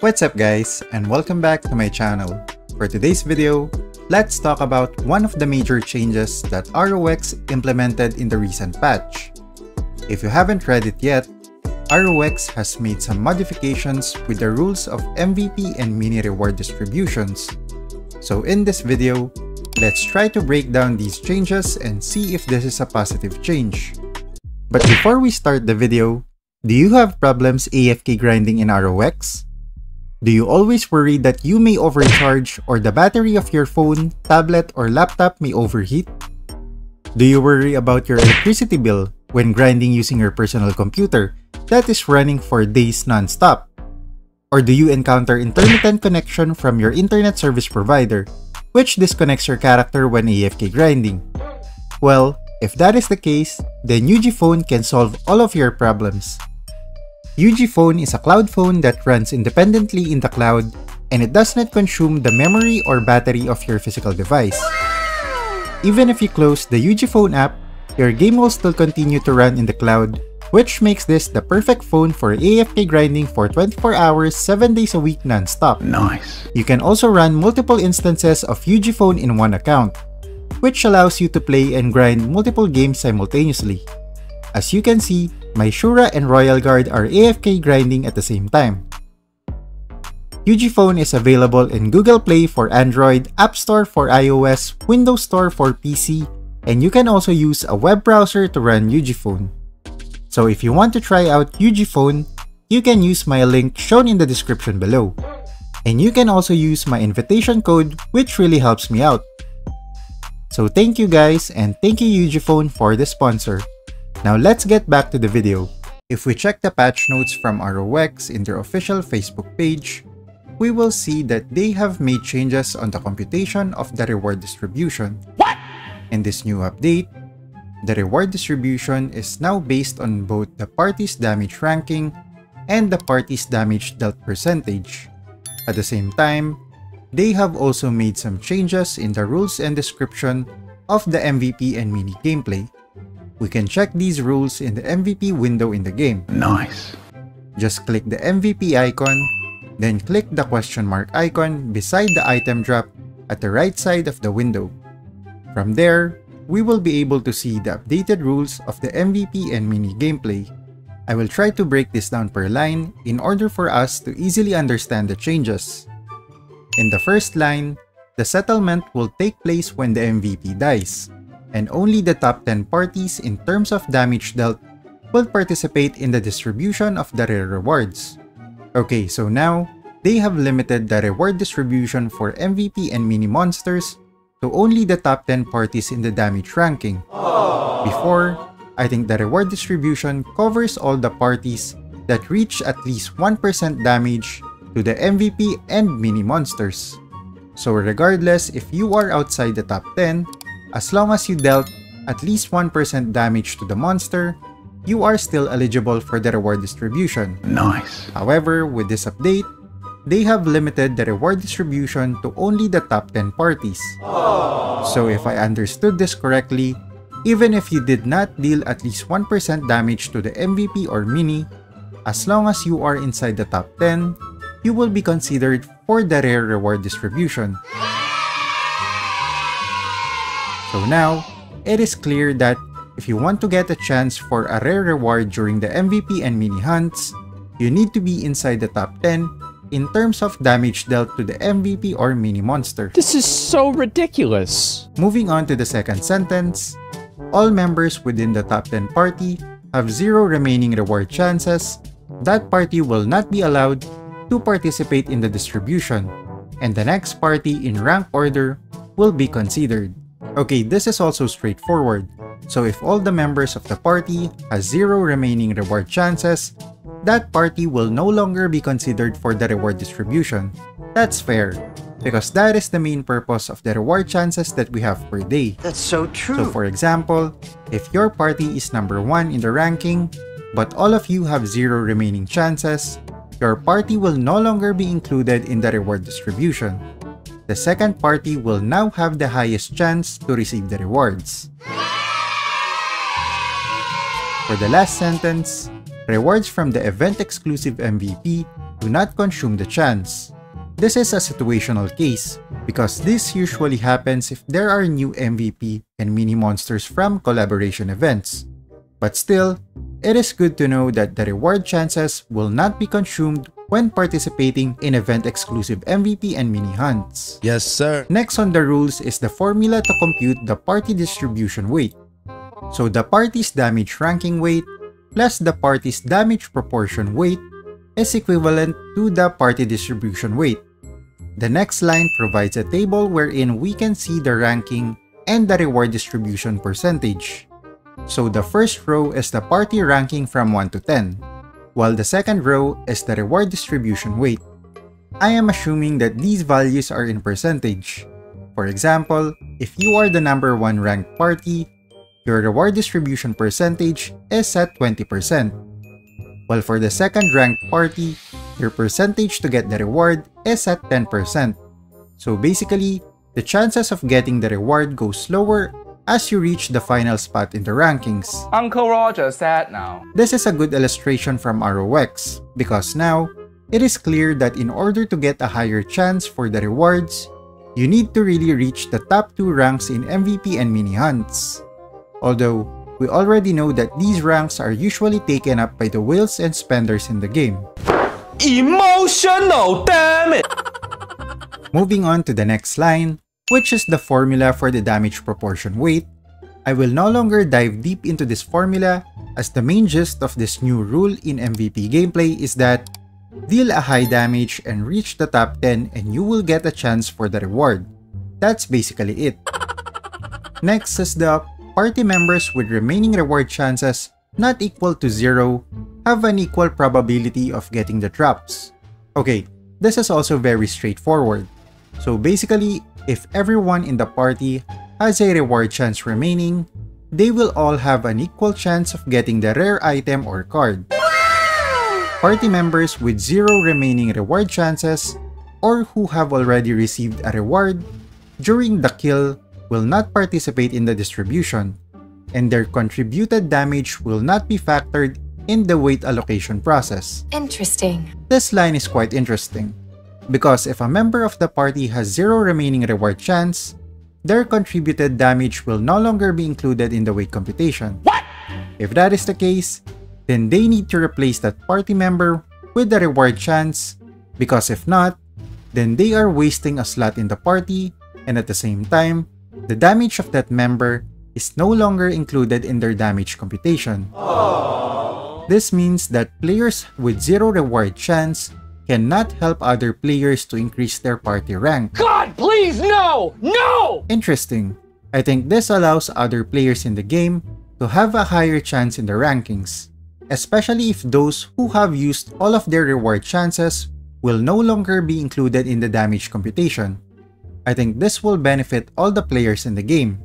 What's up guys, and welcome back to my channel. For today's video, let's talk about one of the major changes that ROX implemented in the recent patch. If you haven't read it yet, ROX has made some modifications with the rules of MVP and mini reward distributions. So in this video, let's try to break down these changes and see if this is a positive change. But before we start the video, do you have problems AFK grinding in ROX? Do you always worry that you may overcharge or the battery of your phone, tablet, or laptop may overheat? Do you worry about your electricity bill when grinding using your personal computer that is running for days non-stop? Or do you encounter intermittent connection from your internet service provider, which disconnects your character when AFK grinding? Well, if that is the case, then UgPhone can solve all of your problems. UgPhone is a cloud phone that runs independently in the cloud and it does not consume the memory or battery of your physical device. Even if you close the UgPhone app, your game will still continue to run in the cloud, which makes this the perfect phone for AFK grinding for 24 hours, 7 days a week non-stop. Nice. You can also run multiple instances of UgPhone in one account, which allows you to play and grind multiple games simultaneously. As you can see, my Shura and Royal Guard are AFK grinding at the same time. UgPhone is available in Google Play for Android, App Store for iOS, Windows Store for PC, and you can also use a web browser to run UgPhone. So if you want to try out UgPhone, you can use my link shown in the description below. And you can also use my invitation code, which really helps me out. So thank you guys, and thank you UgPhone for the sponsor. Now let's get back to the video. If we check the patch notes from ROX in their official Facebook page, we will see that they have made changes on the computation of the reward distribution. What? In this new update, the reward distribution is now based on both the party's damage ranking and the party's damage dealt percentage. At the same time, they have also made some changes in the rules and description of the MVP and mini gameplay. We can check these rules in the MVP window in the game. Nice. Just click the MVP icon, then click the question mark icon beside the item drop at the right side of the window. From there, we will be able to see the updated rules of the MVP and mini gameplay. I will try to break this down per line in order for us to easily understand the changes. In the first line, the settlement will take place when the MVP dies, and only the top 10 parties in terms of damage dealt will participate in the distribution of the rare rewards. Okay, so now, they have limited the reward distribution for MVP and mini monsters to only the top 10 parties in the damage ranking. Before, I think the reward distribution covers all the parties that reach at least 1% damage to the MVP and mini monsters. So regardless if you are outside the top 10, as long as you dealt at least 1% damage to the monster, you are still eligible for the reward distribution. Nice. However, with this update, they have limited the reward distribution to only the top 10 parties. So if I understood this correctly, even if you did not deal at least 1% damage to the MVP or mini, as long as you are inside the top 10, you will be considered for the rare reward distribution. So now, it is clear that if you want to get a chance for a rare reward during the MVP and mini hunts, you need to be inside the top 10 in terms of damage dealt to the MVP or mini monster. This is so ridiculous. Moving on to the second sentence, all members within the top 10 party have 0 remaining reward chances. That party will not be allowed to participate in the distribution, and the next party in rank order will be considered. Okay, this is also straightforward. So if all the members of the party has 0 remaining reward chances, that party will no longer be considered for the reward distribution. That's fair, because that is the main purpose of the reward chances that we have per day. That's so true. So for example, if your party is number 1 in the ranking, but all of you have 0 remaining chances, your party will no longer be included in the reward distribution. The second party will now have the highest chance to receive the rewards. For the last sentence, rewards from the event-exclusive MVP do not consume the chance. This is a situational case because this usually happens if there are new MVP and mini monsters from collaboration events. But still, it is good to know that the reward chances will not be consumed when participating in event-exclusive MVP and mini hunts. Yes, sir. Next on the rules is the formula to compute the party distribution weight. So the party's damage ranking weight plus the party's damage proportion weight is equivalent to the party distribution weight. The next line provides a table wherein we can see the ranking and the reward distribution percentage. So the first row is the party ranking from 1 to 10, while the second row is the reward distribution weight. I am assuming that these values are in percentage. For example, if you are the number 1 ranked party, your reward distribution percentage is at 20%, while for the second ranked party, your percentage to get the reward is at 10%. So basically, the chances of getting the reward go slower as you reach the final spot in the rankings. Uncle Roger said now. This is a good illustration from ROX because now, it is clear that in order to get a higher chance for the rewards, you need to really reach the top 2 ranks in MVP and mini hunts. Although, we already know that these ranks are usually taken up by the whales and spenders in the game. Emotional, damn it! Moving on to the next line, which is the formula for the damage proportion weight, I will no longer dive deep into this formula as the main gist of this new rule in MVP gameplay is that deal a high damage and reach the top 10 and you will get a chance for the reward. That's basically it. Next is the party members with remaining reward chances not equal to 0 have an equal probability of getting the drops. Okay, this is also very straightforward. So basically, if everyone in the party has a reward chance remaining, they will all have an equal chance of getting the rare item or card. Party members with 0 remaining reward chances or who have already received a reward during the kill will not participate in the distribution, and their contributed damage will not be factored in the weight allocation process. Interesting. This line is quite interesting, because if a member of the party has 0 remaining reward chance, their contributed damage will no longer be included in the weight computation. What? If that is the case, then they need to replace that party member with the reward chance, because if not, then they are wasting a slot in the party, and at the same time, the damage of that member is no longer included in their damage computation. Aww. This means that players with 0 reward chance cannot help other players to increase their party rank. God, please, no! No! Interesting. I think this allows other players in the game to have a higher chance in the rankings, especially if those who have used all of their reward chances will no longer be included in the damage computation. I think this will benefit all the players in the game,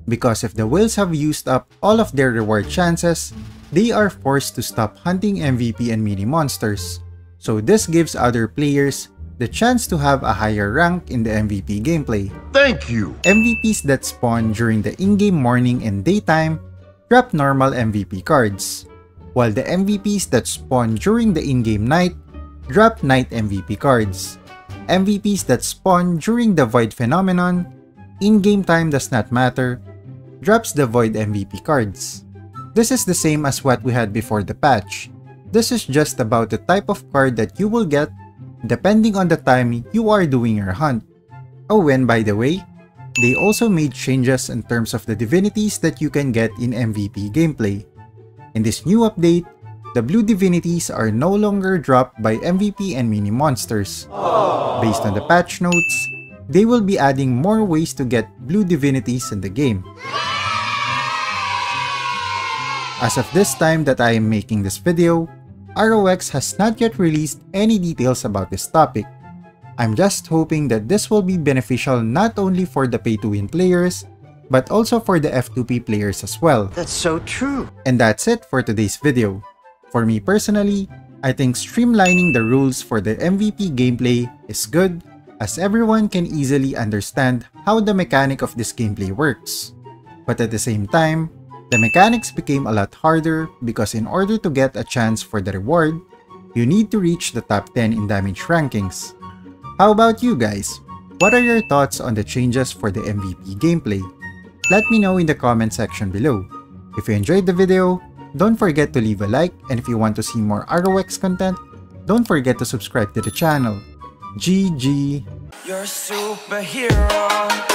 because if the whales have used up all of their reward chances, they are forced to stop hunting MVP and mini monsters. So this gives other players the chance to have a higher rank in the MVP gameplay. Thank you! MVPs that spawn during the in-game morning and daytime drop normal MVP cards, while the MVPs that spawn during the in-game night drop night MVP cards. MVPs that spawn during the Void phenomenon, in-game time does not matter, drops the Void MVP cards. This is the same as what we had before the patch. This is just about the type of card that you will get depending on the time you are doing your hunt. Oh, and by the way, they also made changes in terms of the divinities that you can get in MVP gameplay. In this new update, the blue divinities are no longer dropped by MVP and mini monsters. Aww. Based on the patch notes, they will be adding more ways to get blue divinities in the game. As of this time that I am making this video, ROX has not yet released any details about this topic. I'm just hoping that this will be beneficial not only for the pay-to-win players, but also for the F2P players as well. That's so true! And that's it for today's video. For me personally, I think streamlining the rules for the MVP gameplay is good, as everyone can easily understand how the mechanic of this gameplay works. But at the same time, the mechanics became a lot harder because in order to get a chance for the reward, You need to reach the top 10 in damage rankings. How about you guys? What are your thoughts on the changes for the MVP gameplay? Let me know in the comment section below. If you enjoyed the video, don't forget to leave a like, and if you want to see more ROX content, don't forget to subscribe to the channel. GG! You're a superhero.